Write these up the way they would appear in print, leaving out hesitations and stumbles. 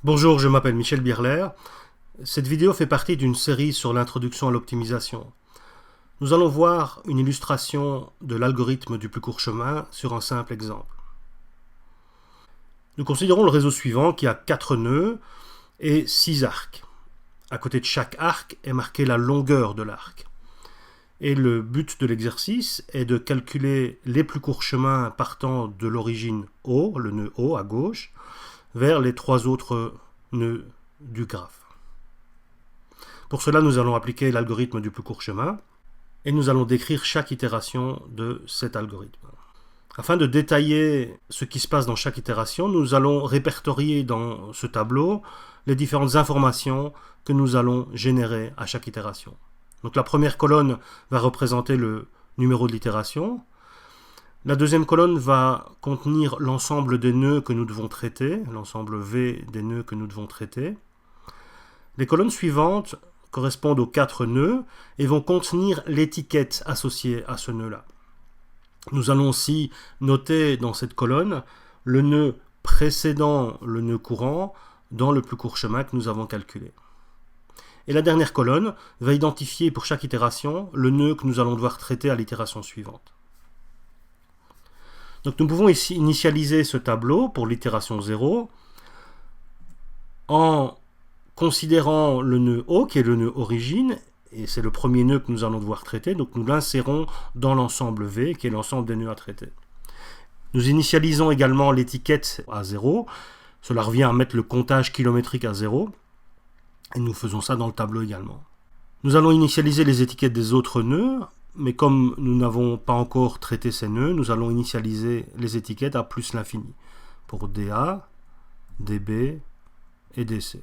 Bonjour, je m'appelle Michel Birler. Cette vidéo fait partie d'une série sur l'introduction à l'optimisation. Nous allons voir une illustration de l'algorithme du plus court chemin sur un simple exemple. Nous considérons le réseau suivant qui a 4 nœuds et 6 arcs. À côté de chaque arc est marquée la longueur de l'arc. Et le but de l'exercice est de calculer les plus courts chemins partant de l'origine O, le nœud O à gauche, vers les 3 autres nœuds du graphe. Pour cela, nous allons appliquer l'algorithme du plus court chemin et nous allons décrire chaque itération de cet algorithme. Afin de détailler ce qui se passe dans chaque itération, nous allons répertorier dans ce tableau les différentes informations que nous allons générer à chaque itération. Donc la première colonne va représenter le numéro de l'itération. La deuxième colonne va contenir l'ensemble des nœuds que nous devons traiter, l'ensemble V des nœuds que nous devons traiter. Les colonnes suivantes correspondent aux 4 nœuds et vont contenir l'étiquette associée à ce nœud-là. Nous allons aussi noter dans cette colonne le nœud précédant le nœud courant dans le plus court chemin que nous avons calculé. Et la dernière colonne va identifier pour chaque itération le nœud que nous allons devoir traiter à l'itération suivante. Donc nous pouvons ici initialiser ce tableau pour l'itération 0 en considérant le nœud O qui est le nœud origine, et c'est le premier nœud que nous allons devoir traiter, donc nous l'insérons dans l'ensemble V qui est l'ensemble des nœuds à traiter. Nous initialisons également l'étiquette à 0, cela revient à mettre le comptage kilométrique à 0, et nous faisons ça dans le tableau également. Nous allons initialiser les étiquettes des autres nœuds, mais comme nous n'avons pas encore traité ces nœuds, nous allons initialiser les étiquettes à plus l'infini, pour DA, DB et DC.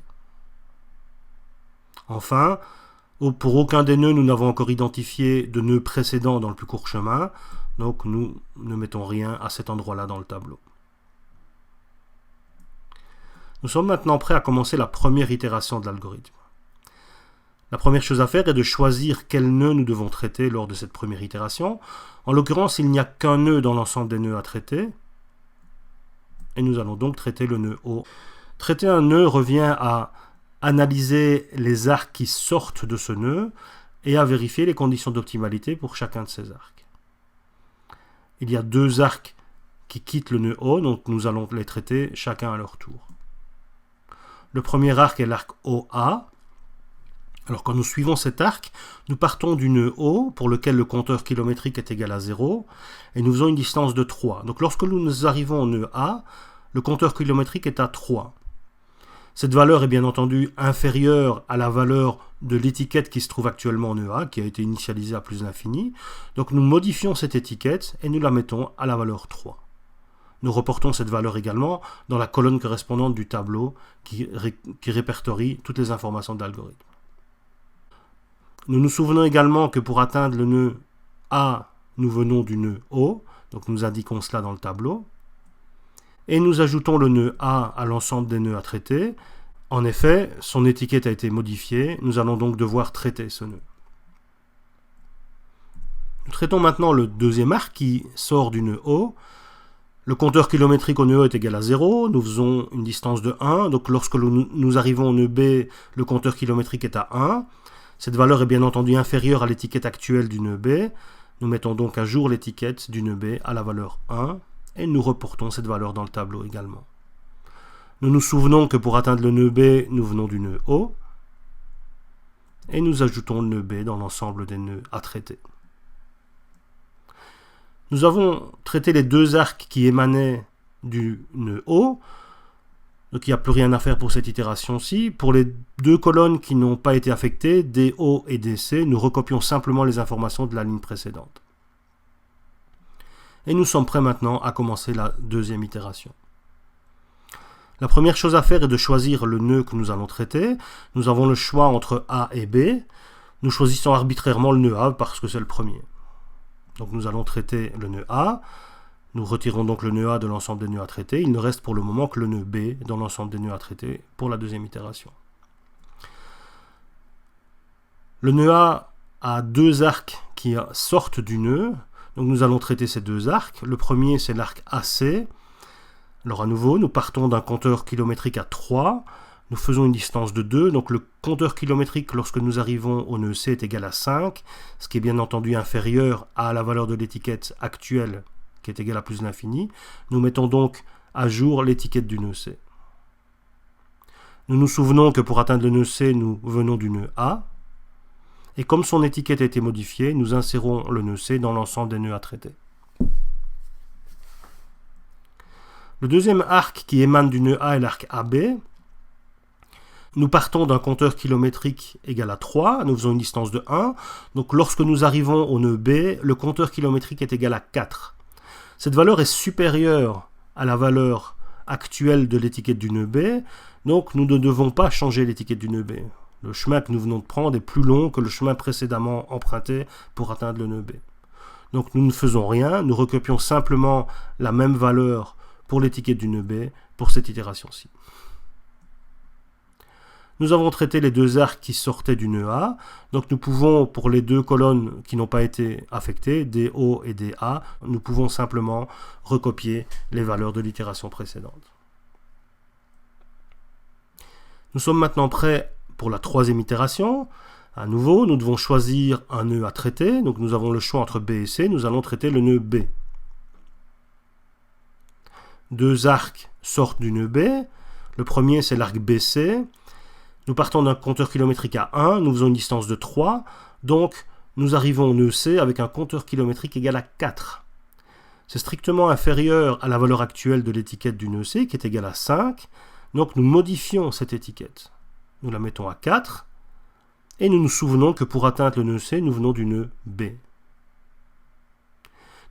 Enfin, pour aucun des nœuds, nous n'avons encore identifié de nœud précédent dans le plus court chemin, donc nous ne mettons rien à cet endroit-là dans le tableau. Nous sommes maintenant prêts à commencer la première itération de l'algorithme. La première chose à faire est de choisir quel nœud nous devons traiter lors de cette première itération. En l'occurrence, il n'y a qu'un nœud dans l'ensemble des nœuds à traiter, et nous allons donc traiter le nœud O. Traiter un nœud revient à analyser les arcs qui sortent de ce nœud et à vérifier les conditions d'optimalité pour chacun de ces arcs. Il y a 2 arcs qui quittent le nœud O, donc nous allons les traiter chacun à leur tour. Le premier arc est l'arc OA. Alors quand nous suivons cet arc, nous partons du nœud O pour lequel le compteur kilométrique est égal à 0 et nous faisons une distance de 3. Donc lorsque nous arrivons au nœud A, le compteur kilométrique est à 3. Cette valeur est bien entendu inférieure à la valeur de l'étiquette qui se trouve actuellement en nœud A, qui a été initialisée à plus l'infini. Donc nous modifions cette étiquette et nous la mettons à la valeur 3. Nous reportons cette valeur également dans la colonne correspondante du tableau qui répertorie toutes les informations de l'algorithme. Nous nous souvenons également que pour atteindre le nœud A, nous venons du nœud O, donc nous indiquons cela dans le tableau. Et nous ajoutons le nœud A à l'ensemble des nœuds à traiter. En effet, son étiquette a été modifiée, nous allons donc devoir traiter ce nœud. Nous traitons maintenant le deuxième arc qui sort du nœud O. Le compteur kilométrique au nœud O est égal à 0, nous faisons une distance de 1, donc lorsque nous arrivons au nœud B, le compteur kilométrique est à 1. Cette valeur est bien entendu inférieure à l'étiquette actuelle du nœud B. Nous mettons donc à jour l'étiquette du nœud B à la valeur 1 et nous reportons cette valeur dans le tableau également. Nous nous souvenons que pour atteindre le nœud B, nous venons du nœud O et nous ajoutons le nœud B dans l'ensemble des nœuds à traiter. Nous avons traité les 2 arcs qui émanaient du nœud O. Donc il n'y a plus rien à faire pour cette itération-ci. Pour les 2 colonnes qui n'ont pas été affectées, DO et DC, nous recopions simplement les informations de la ligne précédente. Et nous sommes prêts maintenant à commencer la deuxième itération. La première chose à faire est de choisir le nœud que nous allons traiter. Nous avons le choix entre A et B. Nous choisissons arbitrairement le nœud A parce que c'est le premier. Donc nous allons traiter le nœud A. Nous retirons donc le nœud A de l'ensemble des nœuds à traiter. Il ne reste pour le moment que le nœud B dans l'ensemble des nœuds à traiter pour la deuxième itération. Le nœud A a 2 arcs qui sortent du nœud. Donc nous allons traiter ces 2 arcs. Le premier, c'est l'arc AC. Alors à nouveau, nous partons d'un compteur kilométrique à 3. nous faisons une distance de 2, donc le compteur kilométrique lorsque nous arrivons au nœud C est égal à 5, ce qui est bien entendu inférieur à la valeur de l'étiquette actuelle qui est égale à plus l'infini. Nous mettons donc à jour l'étiquette du nœud C. Nous nous souvenons que pour atteindre le nœud C, nous venons du nœud A, et comme son étiquette a été modifiée, nous insérons le nœud C dans l'ensemble des nœuds à traiter. Le deuxième arc qui émane du nœud A est l'arc AB. Nous partons d'un compteur kilométrique égal à 3, nous faisons une distance de 1, donc lorsque nous arrivons au nœud B, le compteur kilométrique est égal à 4. Cette valeur est supérieure à la valeur actuelle de l'étiquette du nœud B, donc nous ne devons pas changer l'étiquette du nœud B. Le chemin que nous venons de prendre est plus long que le chemin précédemment emprunté pour atteindre le nœud B. Donc nous ne faisons rien, nous recopions simplement la même valeur pour l'étiquette du nœud B pour cette itération-ci. Nous avons traité les deux arcs qui sortaient du nœud A, donc nous pouvons, pour les deux colonnes qui n'ont pas été affectées, DO et DA, nous pouvons simplement recopier les valeurs de l'itération précédente. Nous sommes maintenant prêts pour la troisième itération. À nouveau, nous devons choisir un nœud à traiter, donc nous avons le choix entre B et C, nous allons traiter le nœud B. Deux arcs sortent du nœud B, le premier c'est l'arc BC. Nous partons d'un compteur kilométrique à 1, nous faisons une distance de 3, donc nous arrivons au nœud C avec un compteur kilométrique égal à 4. C'est strictement inférieur à la valeur actuelle de l'étiquette du nœud C qui est égale à 5, donc nous modifions cette étiquette. Nous la mettons à 4, et nous nous souvenons que pour atteindre le nœud C, nous venons du nœud B.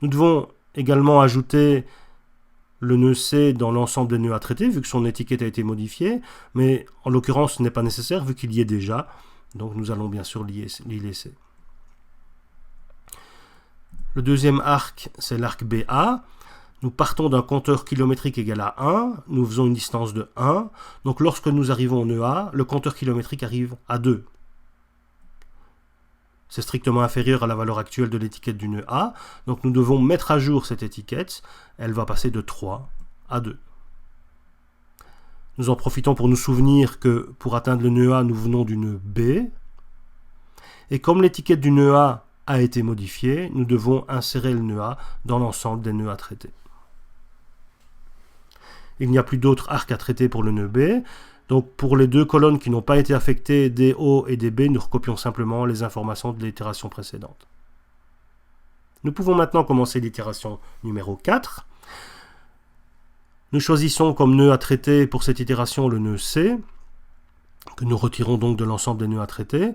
Nous devons également ajouter le nœud C dans l'ensemble des nœuds à traiter, vu que son étiquette a été modifiée, mais en l'occurrence ce n'est pas nécessaire vu qu'il y est déjà, donc nous allons bien sûr l'y laisser. Le deuxième arc, c'est l'arc BA. Nous partons d'un compteur kilométrique égal à 1, nous faisons une distance de 1, donc lorsque nous arrivons au nœud A, le compteur kilométrique arrive à 2. C'est strictement inférieur à la valeur actuelle de l'étiquette du nœud A, donc nous devons mettre à jour cette étiquette, elle va passer de 3 à 2. Nous en profitons pour nous souvenir que pour atteindre le nœud A, nous venons du nœud B, et comme l'étiquette du nœud A a été modifiée, nous devons insérer le nœud A dans l'ensemble des nœuds à traiter. Il n'y a plus d'autres arcs à traiter pour le nœud B, donc pour les deux colonnes qui n'ont pas été affectées, DO et DB, nous recopions simplement les informations de l'itération précédente. Nous pouvons maintenant commencer l'itération numéro 4. Nous choisissons comme nœud à traiter pour cette itération le nœud C, que nous retirons donc de l'ensemble des nœuds à traiter.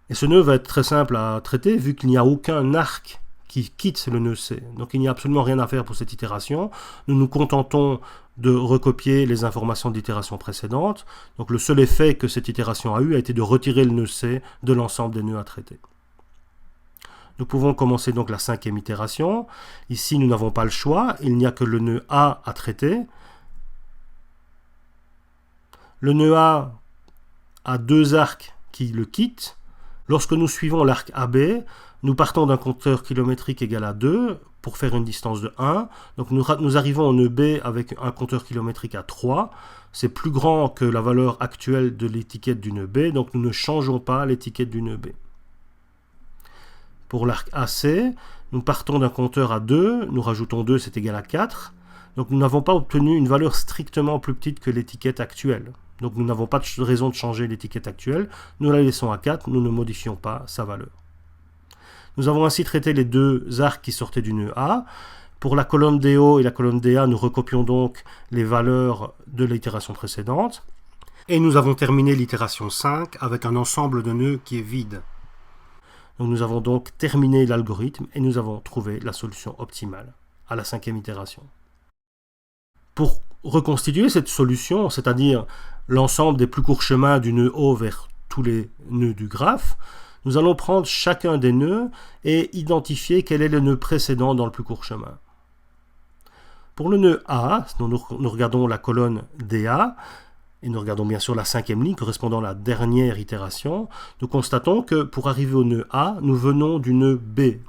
Et ce nœud va être très simple à traiter vu qu'il n'y a aucun arc qui quitte le nœud C. Donc il n'y a absolument rien à faire pour cette itération. Nous nous contentons de recopier les informations de l'itération précédente. Donc le seul effet que cette itération a eu a été de retirer le nœud C de l'ensemble des nœuds à traiter. Nous pouvons commencer donc la cinquième itération. Ici nous n'avons pas le choix, il n'y a que le nœud A à traiter. Le nœud A a deux arcs qui le quittent. Lorsque nous suivons l'arc AB, nous partons d'un compteur kilométrique égal à 2 pour faire une distance de 1. Donc nous arrivons au nœud B avec un compteur kilométrique à 3. C'est plus grand que la valeur actuelle de l'étiquette du nœud B, donc nous ne changeons pas l'étiquette du nœud B. Pour l'arc AC, nous partons d'un compteur à 2, nous rajoutons 2, c'est égal à 4. Donc nous n'avons pas obtenu une valeur strictement plus petite que l'étiquette actuelle. Donc nous n'avons pas de raison de changer l'étiquette actuelle, nous la laissons à 4, nous ne modifions pas sa valeur. Nous avons ainsi traité les deux arcs qui sortaient du nœud A. Pour la colonne DO et la colonne DA, nous recopions donc les valeurs de l'itération précédente. Et nous avons terminé l'itération 5 avec un ensemble de nœuds qui est vide. Donc nous avons donc terminé l'algorithme et nous avons trouvé la solution optimale à la cinquième itération. Pour reconstituer cette solution, c'est-à-dire l'ensemble des plus courts chemins du nœud O vers tous les nœuds du graphe, nous allons prendre chacun des nœuds et identifier quel est le nœud précédent dans le plus court chemin. Pour le nœud A, nous regardons la colonne DA, et nous regardons bien sûr la cinquième ligne correspondant à la dernière itération, nous constatons que pour arriver au nœud A, nous venons du nœud B,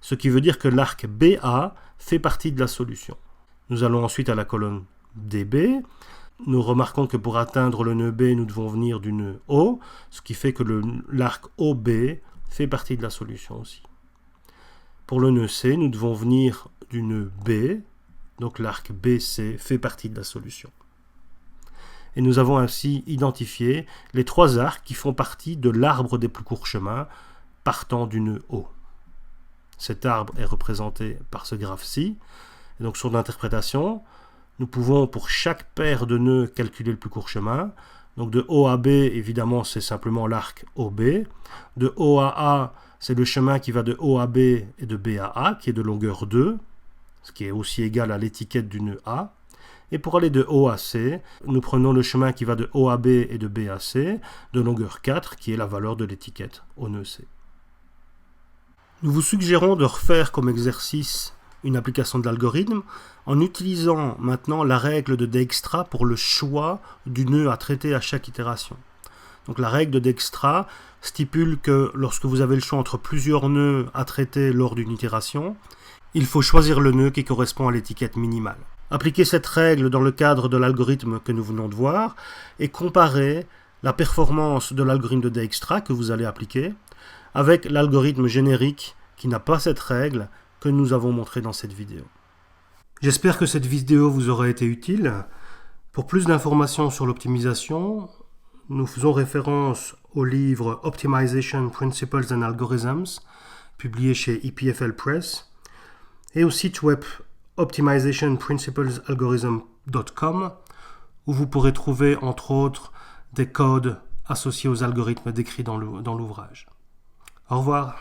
ce qui veut dire que l'arc BA fait partie de la solution. Nous allons ensuite à la colonne DB. nous remarquons que pour atteindre le nœud B, nous devons venir du nœud O, ce qui fait que l'arc OB fait partie de la solution aussi. Pour le nœud C, nous devons venir du nœud B, donc l'arc BC fait partie de la solution. Et nous avons ainsi identifié les 3 arcs qui font partie de l'arbre des plus courts chemins partant du nœud O. Cet arbre est représenté par ce graphe-ci. Et donc sur l'interprétation, nous pouvons pour chaque paire de nœuds calculer le plus court chemin. Donc de O à B, évidemment, c'est simplement l'arc OB. De O à A, c'est le chemin qui va de O à B et de B à A, qui est de longueur 2, ce qui est aussi égal à l'étiquette du nœud A. Et pour aller de O à C, nous prenons le chemin qui va de O à B et de B à C, de longueur 4, qui est la valeur de l'étiquette au nœud C. Nous vous suggérons de refaire comme exercice une application de l'algorithme en utilisant maintenant la règle de Dijkstra pour le choix du nœud à traiter à chaque itération. Donc la règle de Dijkstra stipule que lorsque vous avez le choix entre plusieurs nœuds à traiter lors d'une itération, il faut choisir le nœud qui correspond à l'étiquette minimale. Appliquez cette règle dans le cadre de l'algorithme que nous venons de voir et comparez la performance de l'algorithme de Dijkstra que vous allez appliquer avec l'algorithme générique qui n'a pas cette règle que nous avons montré dans cette vidéo. J'espère que cette vidéo vous aura été utile. Pour plus d'informations sur l'optimisation, nous faisons référence au livre Optimization Principles and Algorithms, publié chez EPFL Press, et au site web optimizationprinciplesalgorithm.com, où vous pourrez trouver entre autres des codes associés aux algorithmes décrits dans l'ouvrage. Au revoir.